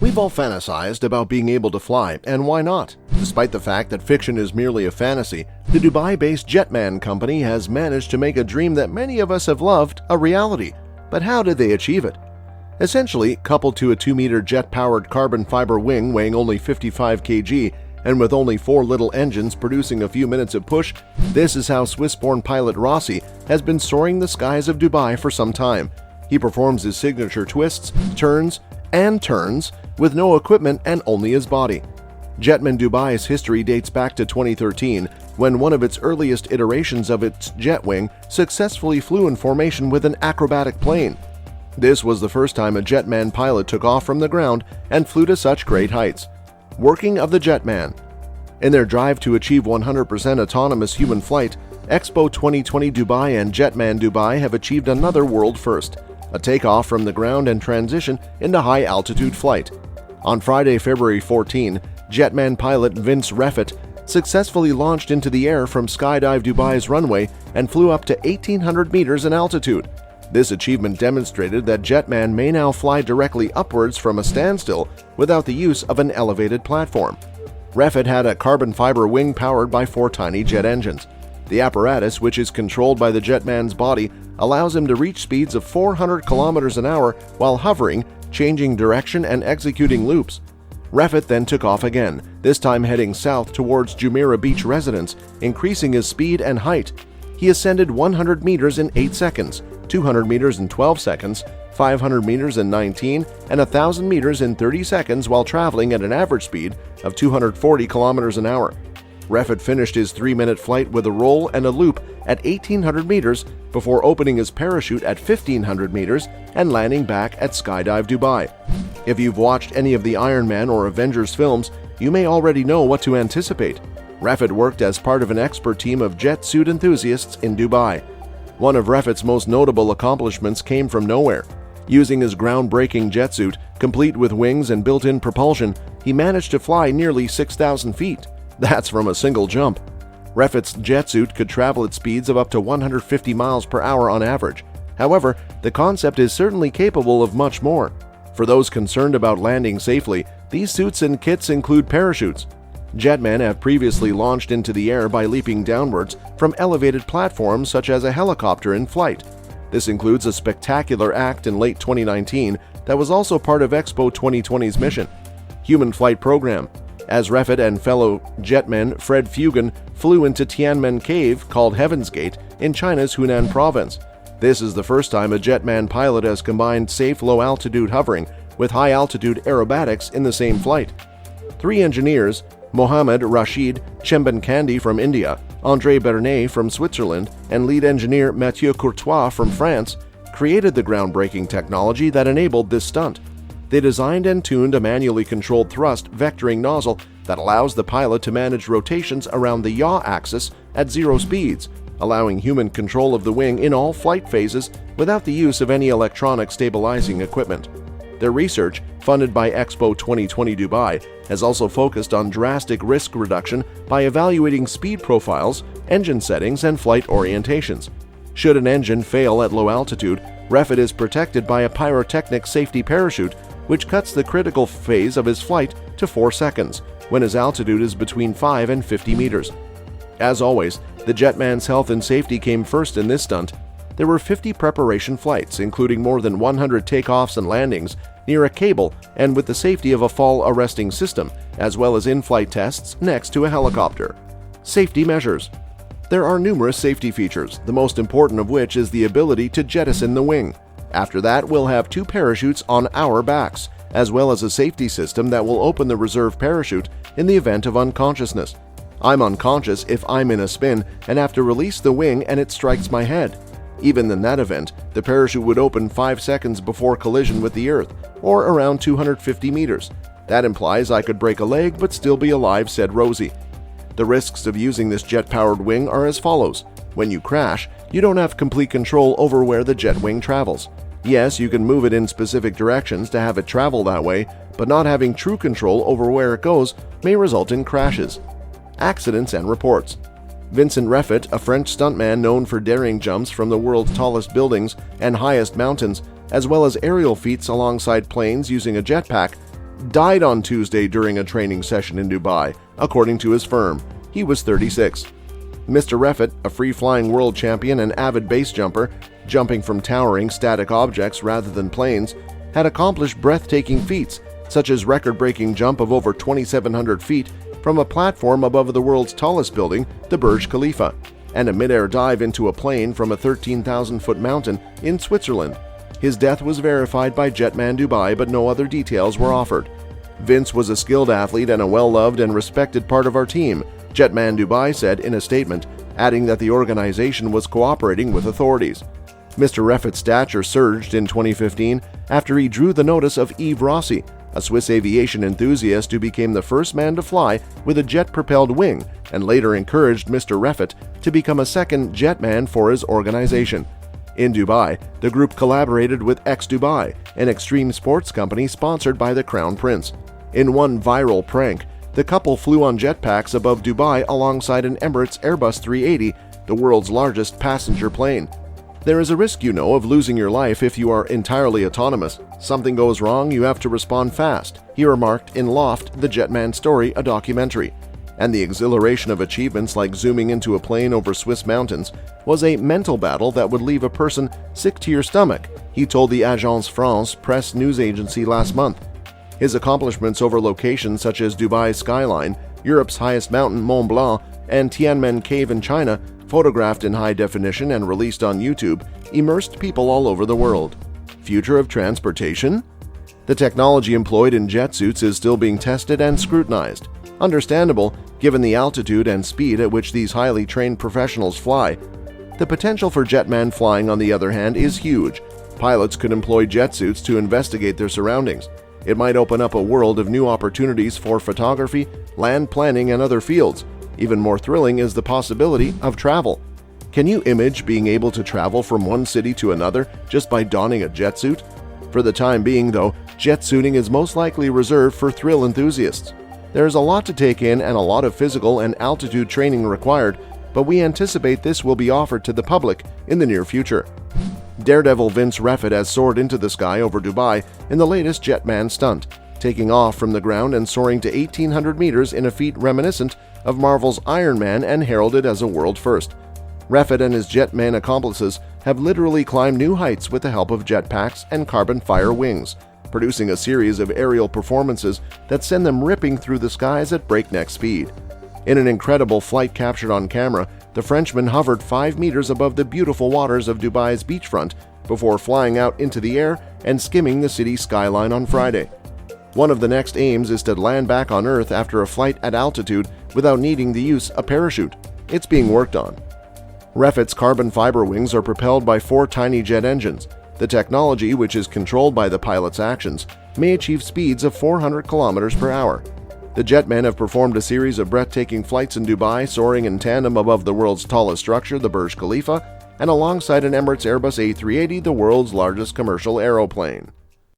We've all fantasized about being able to fly, and why not? Despite the fact that fiction is merely a fantasy, the Dubai-based Jetman company has managed to make a dream that many of us have loved a reality. But how did they achieve it? Essentially, coupled to a 2-meter jet-powered carbon fiber wing weighing only 55 kg and with only 4 little engines producing a few minutes of push, this is how Swiss-born pilot Rossi has been soaring the skies of Dubai for some time. He performs his signature twists, turns, and turns with no equipment and only his body. Jetman Dubai's history dates back to 2013, when one of its earliest iterations of its Jetwing successfully flew in formation with an acrobatic plane. This was the first time a Jetman pilot took off from the ground and flew to such great heights. Working of the Jetman. In their drive to achieve 100% autonomous human flight, Expo 2020 Dubai and Jetman Dubai have achieved another world first, a takeoff from the ground and transition into high-altitude flight. On Friday, February 14, Jetman pilot Vince Refit successfully launched into the air from Skydive Dubai's runway and flew up to 1,800 meters in altitude. This achievement demonstrated that Jetman may now fly directly upwards from a standstill without the use of an elevated platform. Refit had a carbon fiber wing powered by 4 tiny jet engines. The apparatus, which is controlled by the Jetman's body, allows him to reach speeds of 400 kilometers an hour while hovering, changing direction and executing loops. Refit then took off again, this time heading south towards Jumeirah Beach residence, increasing his speed and height. He ascended 100 meters in 8 seconds, 200 meters in 12 seconds, 500 meters in 19, and 1,000 meters in 30 seconds while traveling at an average speed of 240 kilometers an hour. Refit finished his 3-minute flight with a roll and a loop at 1,800 meters before opening his parachute at 1,500 meters and landing back at Skydive Dubai. If you've watched any of the Iron Man or Avengers films, you may already know what to anticipate. Refit worked as part of an expert team of jet suit enthusiasts in Dubai. One of Refit's most notable accomplishments came from nowhere. Using his groundbreaking jet suit, complete with wings and built-in propulsion, he managed to fly nearly 6,000 feet. That's from a single jump. Refit's jet suit could travel at speeds of up to 150 miles per hour on average. However, the concept is certainly capable of much more. For those concerned about landing safely, these suits and kits include parachutes. Jetmen have previously launched into the air by leaping downwards from elevated platforms such as a helicopter in flight. This includes a spectacular act in late 2019 that was also part of Expo 2020's mission. Human Flight Program. As Refit and fellow jetman Fred Fugan flew into Tianmen Cave, called Heaven's Gate, in China's Hunan province. This is the first time a jetman pilot has combined safe low-altitude hovering with high-altitude aerobatics in the same flight. 3 engineers, Mohammad Rashid Chembenkandi from India, André Bernet from Switzerland, and lead engineer Mathieu Courtois from France, created the groundbreaking technology that enabled this stunt. They designed and tuned a manually controlled thrust vectoring nozzle that allows the pilot to manage rotations around the yaw axis at 0 speeds, allowing human control of the wing in all flight phases without the use of any electronic stabilizing equipment. Their research, funded by Expo 2020 Dubai, has also focused on drastic risk reduction by evaluating speed profiles, engine settings, and flight orientations. Should an engine fail at low altitude, Refit is protected by a pyrotechnic safety parachute, which cuts the critical phase of his flight to 4 seconds, when his altitude is between 5 and 50 meters. As always, the Jetman's health and safety came first in this stunt. There were 50 preparation flights, including more than 100 takeoffs and landings near a cable and with the safety of a fall-arresting system, as well as in-flight tests next to a helicopter. Safety measures. There are numerous safety features, the most important of which is the ability to jettison the wing. After that, we'll have 2 parachutes on our backs, as well as a safety system that will open the reserve parachute in the event of unconsciousness. I'm unconscious if I'm in a spin and have to release the wing and it strikes my head. Even in that event, the parachute would open 5 seconds before collision with the Earth, or around 250 meters. That implies I could break a leg but still be alive, said Rosie. The risks of using this jet-powered wing are as follows. When you crash, you don't have complete control over where the jet wing travels. Yes, you can move it in specific directions to have it travel that way, but not having true control over where it goes may result in crashes. Accidents and reports. Vincent Refit, a French stuntman known for daring jumps from the world's tallest buildings and highest mountains, as well as aerial feats alongside planes using a jetpack, died on Tuesday during a training session in Dubai, according to his firm. He was 36. Mr. Refit, a free-flying world champion and avid base jumper, jumping from towering static objects rather than planes, had accomplished breathtaking feats, such as record-breaking jump of over 2,700 feet from a platform above the world's tallest building, the Burj Khalifa, and a mid-air dive into a plane from a 13,000-foot mountain in Switzerland. His death was verified by Jetman Dubai, but no other details were offered. Vince was a skilled athlete and a well-loved and respected part of our team, Jetman Dubai said in a statement, adding that the organization was cooperating with authorities. Mr. Refit's stature surged in 2015 after he drew the notice of Yves Rossi, a Swiss aviation enthusiast who became the first man to fly with a jet-propelled wing and later encouraged Mr. Refit to become a second jetman for his organization. In Dubai, the group collaborated with X Dubai, an extreme sports company sponsored by the Crown Prince. In one viral prank, the couple flew on jetpacks above Dubai alongside an Emirates Airbus 380, the world's largest passenger plane. There is a risk, of losing your life if you are entirely autonomous. Something goes wrong, you have to respond fast, he remarked in Loft, the Jetman Story, a documentary. And the exhilaration of achievements like zooming into a plane over Swiss mountains was a mental battle that would leave a person sick to your stomach, he told the Agence France press news agency last month. His accomplishments over locations such as Dubai's skyline, Europe's highest mountain Mont Blanc, and Tiananmen Cave in China, photographed in high definition and released on YouTube, immersed people all over the world. Future of transportation? The technology employed in jet suits is still being tested and scrutinized. Understandable, given the altitude and speed at which these highly trained professionals fly. The potential for jetman flying, on the other hand, is huge. Pilots could employ jet suits to investigate their surroundings. It might open up a world of new opportunities for photography, land planning, and other fields. Even more thrilling is the possibility of travel. Can you imagine being able to travel from one city to another just by donning a jet suit? For the time being, though, jet suiting is most likely reserved for thrill enthusiasts. There is a lot to take in and a lot of physical and altitude training required, but we anticipate this will be offered to the public in the near future. Daredevil Vince Refit has soared into the sky over Dubai in the latest Jetman stunt, taking off from the ground and soaring to 1,800 meters in a feat reminiscent of Marvel's Iron Man and heralded as a world first. Refit and his Jetman accomplices have literally climbed new heights with the help of jetpacks and carbon fiber wings, producing a series of aerial performances that send them ripping through the skies at breakneck speed. In an incredible flight captured on camera, the Frenchman hovered 5 meters above the beautiful waters of Dubai's beachfront before flying out into the air and skimming the city's skyline on Friday. One of the next aims is to land back on Earth after a flight at altitude without needing to use a parachute. It's being worked on. Refit's carbon fiber wings are propelled by 4 tiny jet engines. The technology, which is controlled by the pilot's actions, may achieve speeds of 400 kilometers per hour. The jetmen have performed a series of breathtaking flights in Dubai, soaring in tandem above the world's tallest structure, the Burj Khalifa, and alongside an Emirates Airbus A380, the world's largest commercial aeroplane.